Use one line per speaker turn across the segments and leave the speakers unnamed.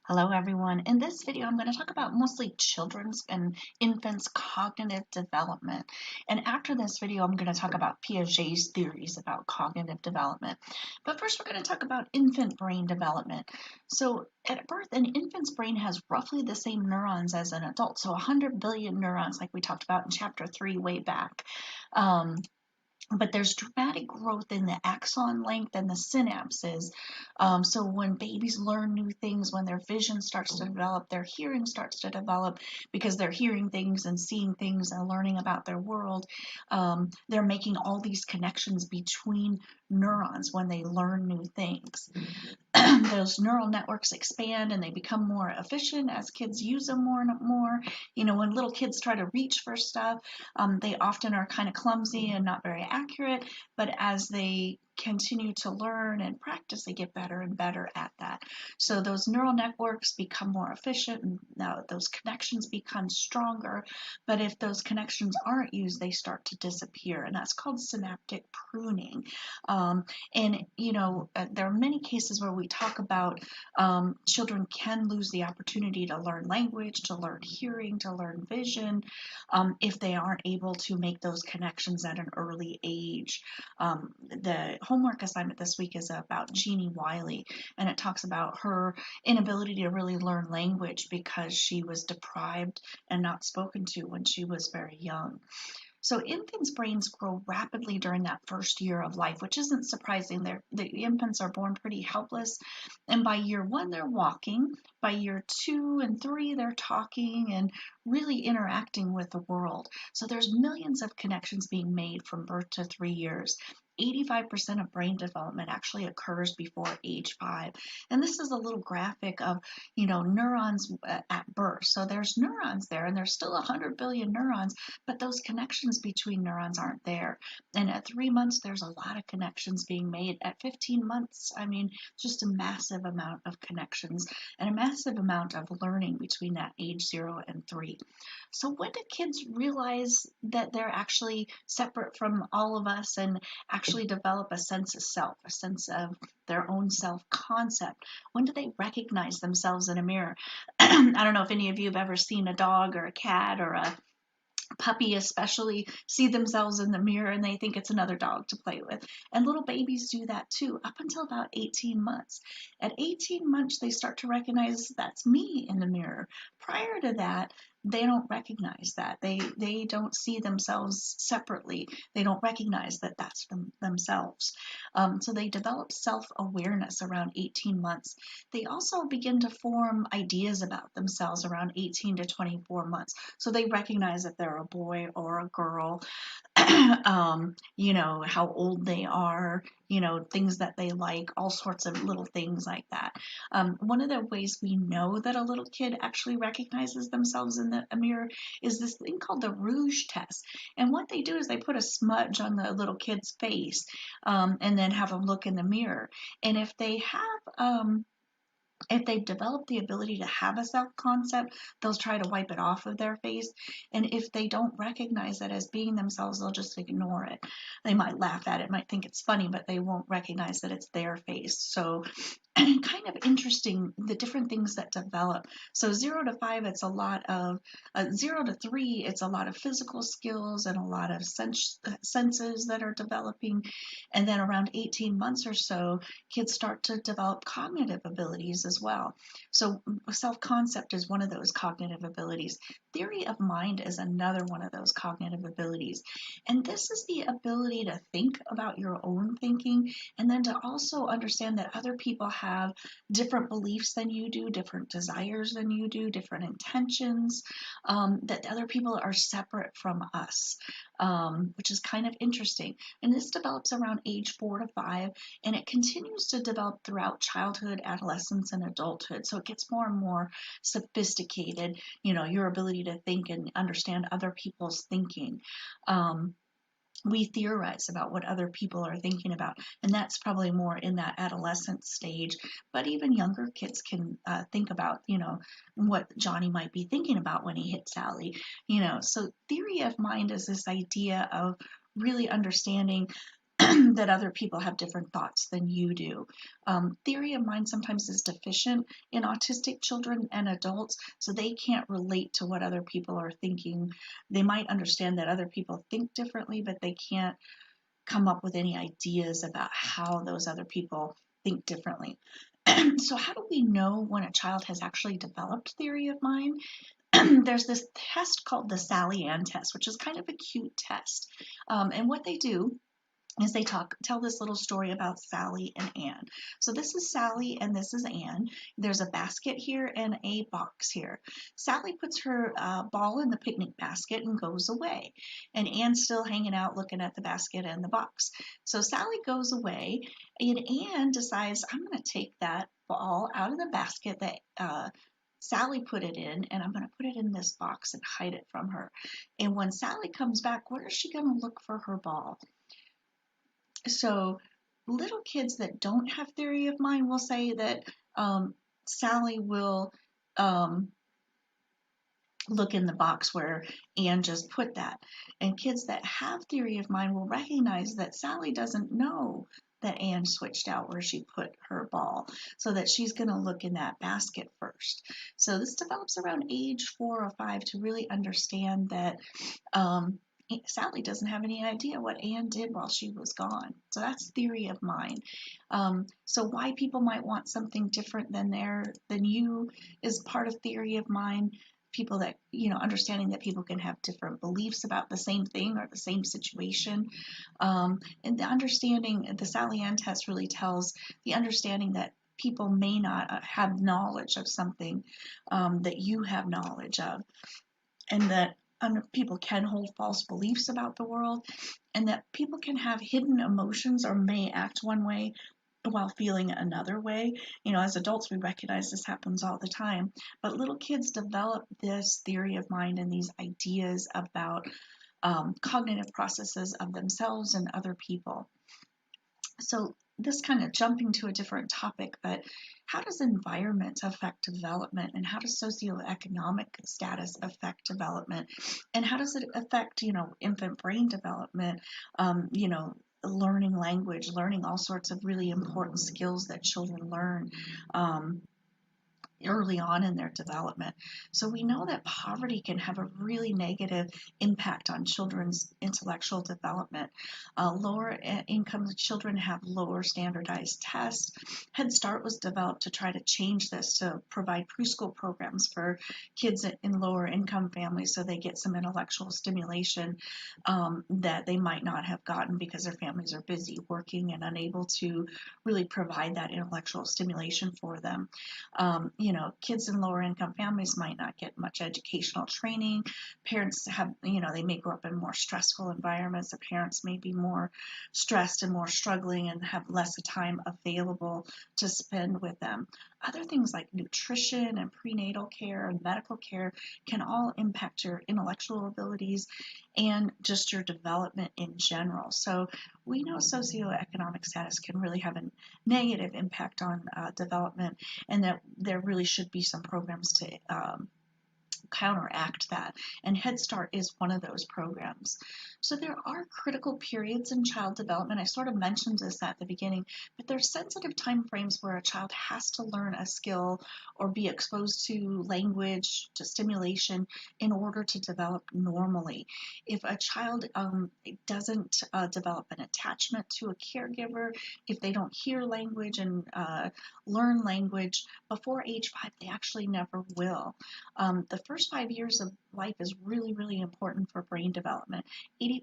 Hello everyone. In this video, I'm going to talk about mostly children's and infants' cognitive development. And after this video, I'm going to talk about Piaget's theories about cognitive development. But first, we're going to talk about infant brain development. So at birth, an infant's brain has roughly the same neurons as an adult. So 100 billion neurons, like we talked about in chapter 3 way back. But there's dramatic growth in the axon length and the synapses. So when babies learn new things, when their vision starts to develop, their hearing starts to develop because they're hearing things and seeing things and learning about their world, they're making all these connections between neurons when they learn new things. Those neural networks expand and they become more efficient as kids use them more and more. When little kids try to reach for stuff, they often are kind of clumsy and not very accurate, but as they continue to learn and practice, they get better and better at that. So those neural networks become more efficient, and now those connections become stronger. But if those connections aren't used, they start to disappear, and that's called synaptic pruning. There are many cases where we talk about children can lose the opportunity to learn language, to learn hearing, to learn vision, if they aren't able to make those connections at an early age. The homework assignment this week is about Jeannie Wiley, and it talks about her inability to really learn language because she was deprived and not spoken to when she was very young. So infants' brains grow rapidly during that first year of life, which isn't surprising. The infants are born pretty helpless, and by year 1 they're walking. By year 2 and 3 they're talking and really interacting with the world. So there's millions of connections being made from birth to 3 years. 85% of brain development actually occurs before age 5. And this is a little graphic of, neurons at birth. So there's neurons there, and there's still 100 billion neurons, but those connections between neurons aren't there. And at 3 months, there's a lot of connections being made. At 15 months, just a massive amount of connections and a massive amount of learning between that age 0 and 3. So when do kids realize that they're actually separate from all of us and actually develop a sense of self, a sense of their own self-concept? When do they recognize themselves in a mirror? I don't know if any of you have ever seen a dog or a cat or a puppy especially see themselves in the mirror and they think it's another dog to play with. And little babies do that too, up until about 18 months. At 18 months, they start to recognize that's me in the mirror. Prior to that, they don't recognize that. They don't see themselves separately. They don't recognize that that's themselves. So they develop self-awareness around 18 months. They also begin to form ideas about themselves around 18 to 24 months. So they recognize if they're a boy or a girl, how old they are, things that they like, all sorts of little things like that. One of the ways we know that a little kid actually recognizes themselves in the mirror is this thing called the Rouge test. And what they do is they put a smudge on the little kid's face, and then have them look in the mirror. And if they've developed the ability to have a self-concept, they'll try to wipe it off of their face. And if they don't recognize it as being themselves, they'll just ignore it. They might laugh at it, might think it's funny, but they won't recognize that it's their face. So kind of interesting, the different things that develop. So 0 to 5, it's a lot of 0 to 3, it's a lot of physical skills and a lot of senses that are developing. And then around 18 months or so, kids start to develop cognitive abilities as well. So self-concept is one of those cognitive abilities. Theory of mind is another one of those cognitive abilities. And this is the ability to think about your own thinking, and then to also understand that other people have different beliefs than you do, different desires than you do, different intentions, that other people are separate from us, which is kind of interesting. And this develops around age 4 to 5, and it continues to develop throughout childhood, adolescence, and adulthood. So it gets more and more sophisticated, your ability to think and understand other people's thinking. We theorize about what other people are thinking about, and that's probably more in that adolescent stage. But even younger kids can think about, what Johnny might be thinking about when he hit Sally. So theory of mind is this idea of really understanding that other people have different thoughts than you do. Theory of mind sometimes is deficient in autistic children and adults, so they can't relate to what other people are thinking. They might understand that other people think differently, but they can't come up with any ideas about how those other people think differently. So, how do we know when a child has actually developed theory of mind? There's this test called the Sally Ann test, which is kind of a cute test. And what they do is they tell this little story about Sally and Ann. So this is Sally and this is Ann. There's a basket here and a box here. Sally puts her ball in the picnic basket and goes away. And Ann's still hanging out looking at the basket and the box. So Sally goes away and Ann decides, I'm going to take that ball out of the basket that Sally put it in, and I'm going to put it in this box and hide it from her. And when Sally comes back, where is she going to look for her ball? So little kids that don't have theory of mind will say that Sally will look in the box where Ann just put that. And kids that have theory of mind will recognize that Sally doesn't know that Ann switched out where she put her ball, so that she's going to look in that basket first. So this develops around age 4 or 5 to really understand that Sally doesn't have any idea what Ann did while she was gone. So that's theory of mind. So why people might want something different than you is part of theory of mind. People that, understanding that people can have different beliefs about the same thing or the same situation. And the Sally Ann test really tells the understanding that people may not have knowledge of something that you have knowledge of, and that people can hold false beliefs about the world, and that people can have hidden emotions or may act one way while feeling another way. As adults, we recognize this happens all the time, but little kids develop this theory of mind and these ideas about cognitive processes of themselves and other people. So this kind of jumping to a different topic, but how does environment affect development, and how does socioeconomic status affect development, and how does it affect, infant brain development, learning language, learning all sorts of really important skills that children learn early on in their development. So we know that poverty can have a really negative impact on children's intellectual development. Lower income children have lower standardized tests. Head Start was developed to try to change this, to provide preschool programs for kids in lower income families so they get some intellectual stimulation that they might not have gotten because their families are busy working and unable to really provide that intellectual stimulation for them. Kids in lower income families might not get much educational training. Parents have, they may grow up in more stressful environments. The parents may be more stressed and more struggling and have less time available to spend with them. Other things like nutrition and prenatal care and medical care can all impact your intellectual abilities and just your development in general. So we know socioeconomic status can really have a negative impact on development, and that there really should be some programs to counteract that. And Head Start is one of those programs. So there are critical periods in child development. I sort of mentioned this at the beginning, but there's sensitive time frames where a child has to learn a skill or be exposed to language, to stimulation in order to develop normally. If a child doesn't develop an attachment to a caregiver, if they don't hear language and learn language before age 5, they actually never will. The first 5 years of life is really, really important for brain development.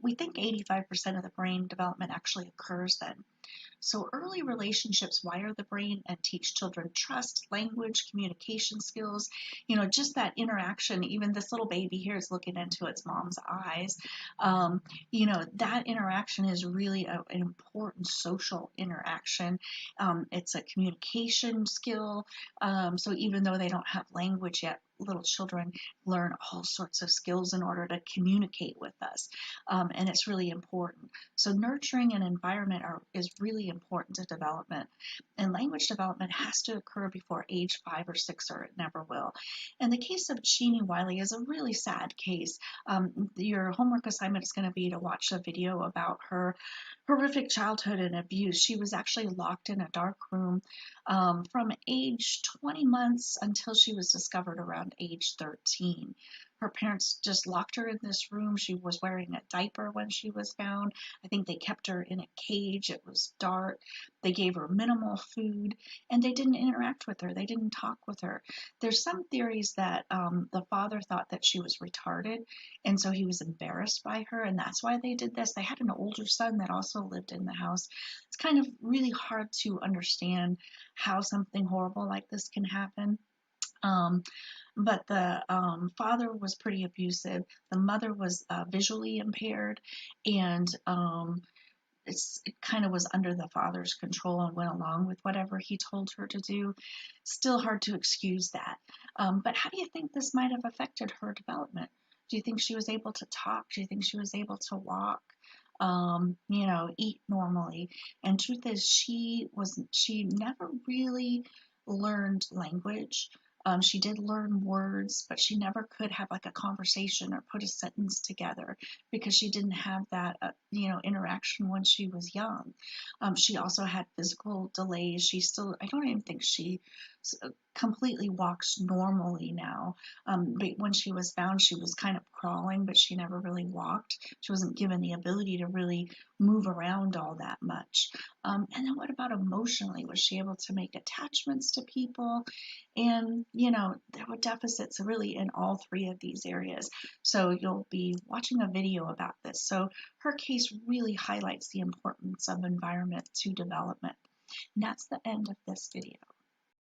We think 85% of the brain development actually occurs then. So early relationships wire the brain and teach children trust, language, communication skills. Just that interaction. Even this little baby here is looking into its mom's eyes. That interaction is really an important social interaction. It's a communication skill. So even though they don't have language yet, little children learn all sorts of skills in order to communicate with us, and it's really important. So nurturing an environment is really important to development. And language development has to occur before age 5 or 6, or it never will. And the case of Jeannie Wiley is a really sad case. Your homework assignment is going to be to watch a video about her horrific childhood and abuse. She was actually locked in a dark room from age 20 months until she was discovered around age 13. Her parents just locked her in this room. She was wearing a diaper when she was found. I think they kept her in a cage. It was dark. They gave her minimal food, and they didn't interact with her. They didn't talk with her. There's some theories that the father thought that she was retarded, and so he was embarrassed by her, and that's why they did this. They had an older son that also lived in the house. It's kind of really hard to understand how something horrible like this can happen. Um, but the father was pretty abusive. The mother was visually impaired, and it kind of was under the father's control and went along with whatever he told her to do. Still hard to excuse that. But how do you think this might have affected her development? Do you think she was able to talk? Do you think she was able to walk? Eat normally? And truth is, she never really learned language. She did learn words, but she never could have like a conversation or put a sentence together because she didn't have that, interaction when she was young. She also had physical delays. I don't even think she completely walks normally now. But when she was found, she was kind of crawling, but she never really walked. She wasn't given the ability to really move around all that much. And then what about emotionally? Was she able to make attachments to people? And, there were deficits really in all three of these areas. So you'll be watching a video about this. So her case really highlights the importance of environment to development. And that's the end of this video.